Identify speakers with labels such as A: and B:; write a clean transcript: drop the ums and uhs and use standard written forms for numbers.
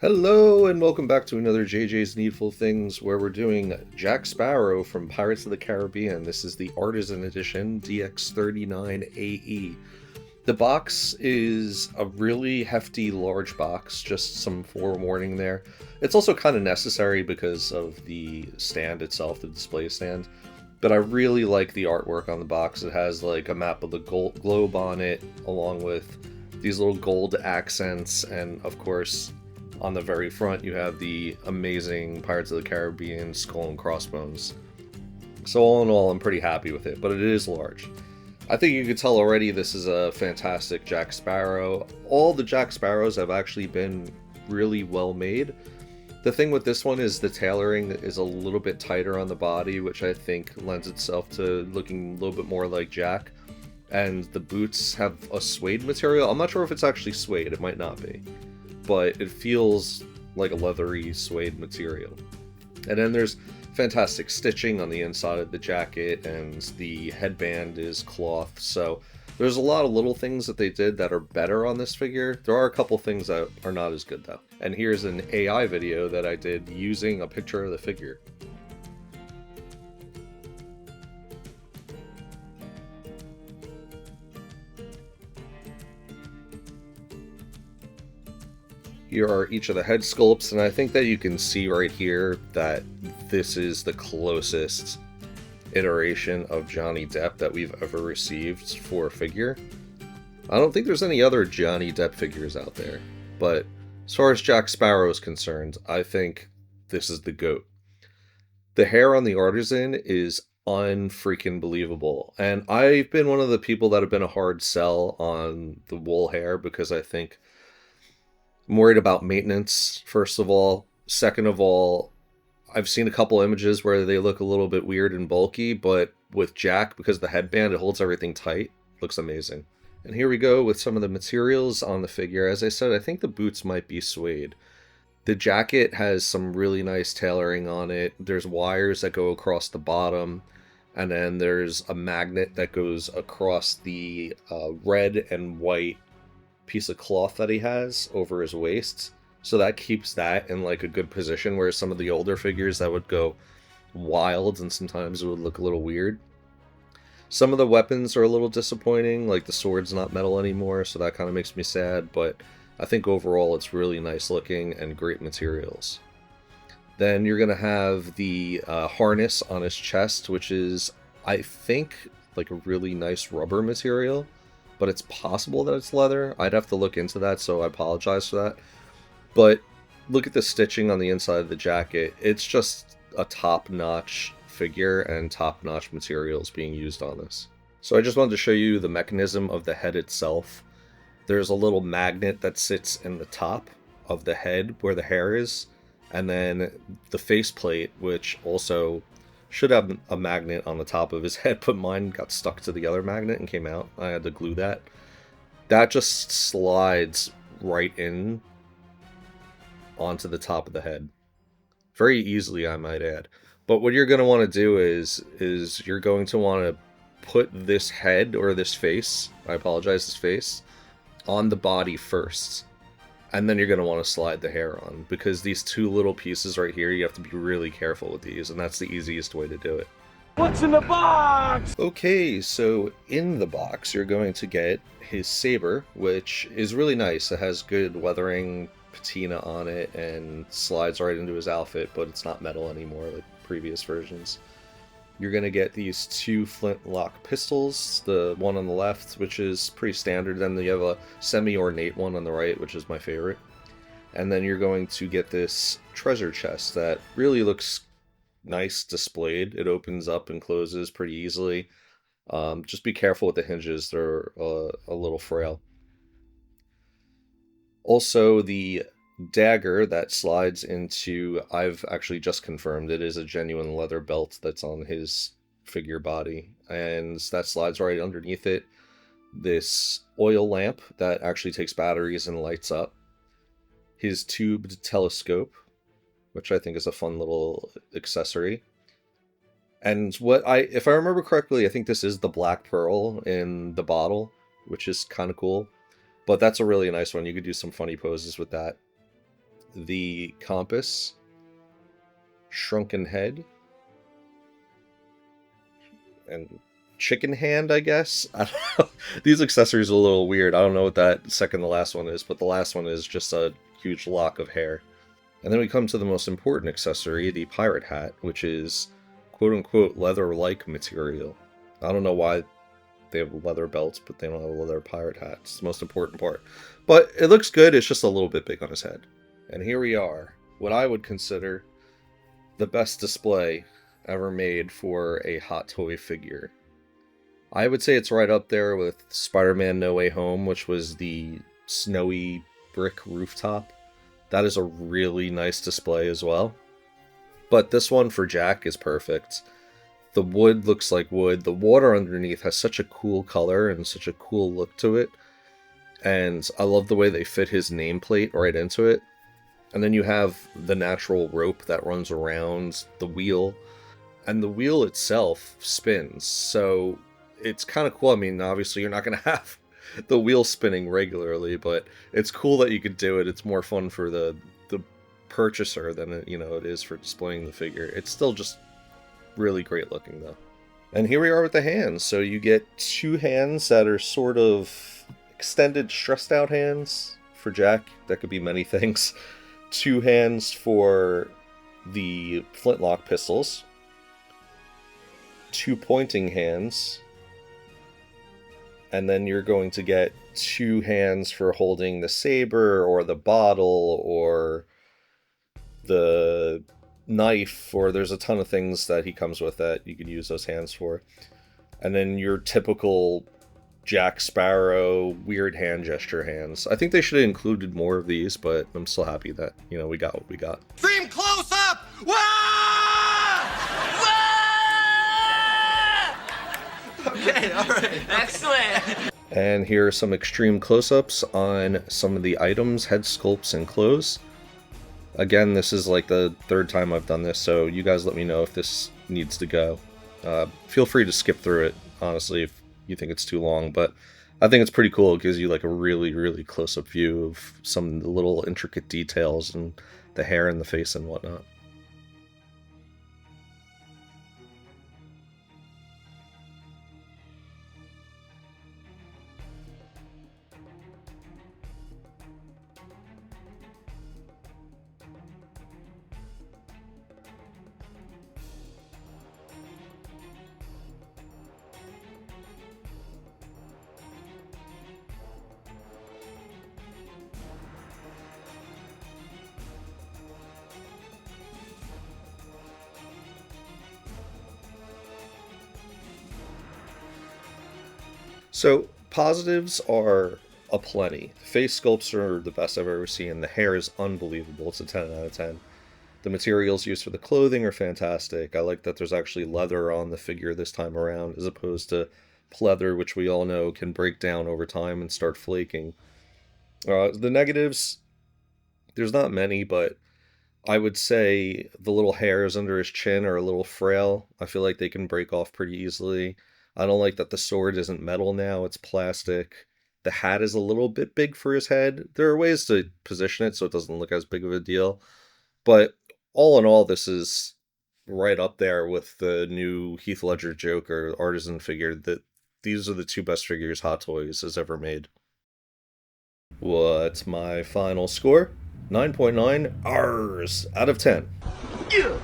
A: Hello and welcome back to another JJ's Needful Things where we're doing Jack Sparrow from Pirates of the Caribbean. This is the Artisan Edition DX39AE. The box is a really hefty large box, just some forewarning there. It's also kind of necessary because of the stand itself, the display stand. But I really like the artwork on the box. It has like a map of the globe on it, along with these little gold accents, and of course on the very front, you have the amazing Pirates of the Caribbean skull and crossbones. So all in all, I'm pretty happy with it, but it is large. I think you could tell already this is a fantastic Jack Sparrow. All the Jack Sparrows have actually been really well made. The thing with this one is the tailoring is a little bit tighter on the body, which I think lends itself to looking a little bit more like Jack. And the boots have a suede material. I'm not sure if it's actually suede, it might not be, but it feels like a leathery suede material. And then there's fantastic stitching on the inside of the jacket, and the headband is cloth, so there's a lot of little things that they did that are better on this figure. There are a couple things that are not as good though. And here's an AI video that I did using a picture of the figure. Here are each of the head sculpts, and I think that you can see right here that this is the closest iteration of Johnny Depp that we've ever received for a figure. I don't think there's any other Johnny Depp figures out there, but as far as Jack Sparrow is concerned, I think this is the GOAT. The hair on the Artisan is unfreaking believable, and I've been one of the people that have been a hard sell on the wool hair because I think I'm worried about maintenance, first of all. Second of all, I've seen a couple images where they look a little bit weird and bulky, but with Jack, because of the headband, it holds everything tight. Looks amazing. And here we go with some of the materials on the figure. As I said, I think the boots might be suede. The jacket has some really nice tailoring on it. There's wires that go across the bottom, and then there's a magnet that goes across the red and white piece of cloth that he has over his waist, so that keeps that in like a good position, whereas some of the older figures that would go wild and sometimes it would look a little weird. Some of the weapons are a little disappointing, like the sword's not metal anymore, so that kind of makes me sad, but I think overall it's really nice looking and great materials. Then you're gonna have the harness on his chest, which is, I think, like a really nice rubber material, but it's possible that it's leather. I'd have to look into that, so I apologize for that. But look at the stitching on the inside of the jacket. It's just a top-notch figure and top-notch materials being used on this. So I just wanted to show you the mechanism of the head itself. There's a little magnet that sits in the top of the head where the hair is, and then the faceplate, which also should have a magnet on the top of his head, but mine got stuck to the other magnet and came out. I had to glue that. That just slides right in onto the top of the head. Very easily, I might add. But what you're going to want to do is you're going to want to put this head, or this face, I apologize, this face, on the body first. And then you're going to want to slide the hair on, because these two little pieces right here, you have to be really careful with these, and that's the easiest way to do it.
B: What's in the box?
A: Okay, so in the box, you're going to get his saber, which is really nice. It has good weathering patina on it and slides right into his outfit, but it's not metal anymore like previous versions. You're going to get these two flintlock pistols, the one on the left, which is pretty standard, then you have a semi-ornate one on the right, which is my favorite. And then you're going to get this treasure chest that really looks nice displayed. It opens up and closes pretty easily. Just be careful with the hinges, they're a little frail. Also, the dagger that slides into, I've actually just confirmed it is a genuine leather belt that's on his figure body, and that slides right underneath it. This oil lamp that actually takes batteries and lights up. His tubed telescope, which I think is a fun little accessory. And if I remember correctly, I think this is the black pearl in the bottle, which is kind of cool. But that's a really nice one. You could do some funny poses with that. the compass, shrunken head, and chicken hand, I guess. I don't know. These accessories are a little weird. I don't know what that second to last one is, but the last one is just a huge lock of hair. And then we come to the most important accessory, the pirate hat, which is quote-unquote leather-like material. I don't know why they have leather belts, but they don't have a leather pirate hat. It's the most important part. But it looks good, it's just a little bit big on his head. And here we are, what I would consider the best display ever made for a Hot Toy figure. I would say it's right up there with Spider-Man No Way Home, which was the snowy brick rooftop. That is a really nice display as well. But this one for Jack is perfect. The wood looks like wood. The water underneath has such a cool color and such a cool look to it. And I love the way they fit his nameplate right into it. And then you have the natural rope that runs around the wheel. And the wheel itself spins. So it's kind of cool. I mean, obviously you're not going to have the wheel spinning regularly, but it's cool that you could do it. It's more fun for the purchaser than it is for displaying the figure. It's still just really great looking though. And here we are with the hands. So you get two hands that are sort of extended, stressed out hands for Jack. That could be many things. Two hands for the flintlock pistols. Two pointing hands. And then you're going to get two hands for holding the saber or the bottle or the knife, or there's a ton of things that he comes with that you can use those hands for. And then your typical Jack Sparrow weird hand gesture hands. I think they should have included more of these, but I'm still happy that, we got what we got.
B: Stream close up! Okay, alright. Excellent!
A: And here are some extreme close-ups on some of the items, head sculpts, and clothes. Again, this is like the third time I've done this, so you guys let me know if this needs to go. Feel free to skip through it, honestly, if you think it's too long, but I think it's pretty cool. It gives you like a really, really close-up view of some of the little intricate details and the hair and the face and whatnot. So, positives are aplenty. The face sculpts are the best I've ever seen. The hair is unbelievable. It's a 10 out of 10. The materials used for the clothing are fantastic. I like that there's actually leather on the figure this time around, as opposed to pleather, which we all know can break down over time and start flaking. The negatives, there's not many, but I would say the little hairs under his chin are a little frail. I feel like they can break off pretty easily. I don't like that the sword isn't metal now, it's plastic. The hat is a little bit big for his head. There are ways to position it so it doesn't look as big of a deal. But all in all, this is right up there with the new Heath Ledger Joker Artisan figure. That these are the two best figures Hot Toys has ever made. What's my final score? 9.9 Rs out of 10.
B: Yeah.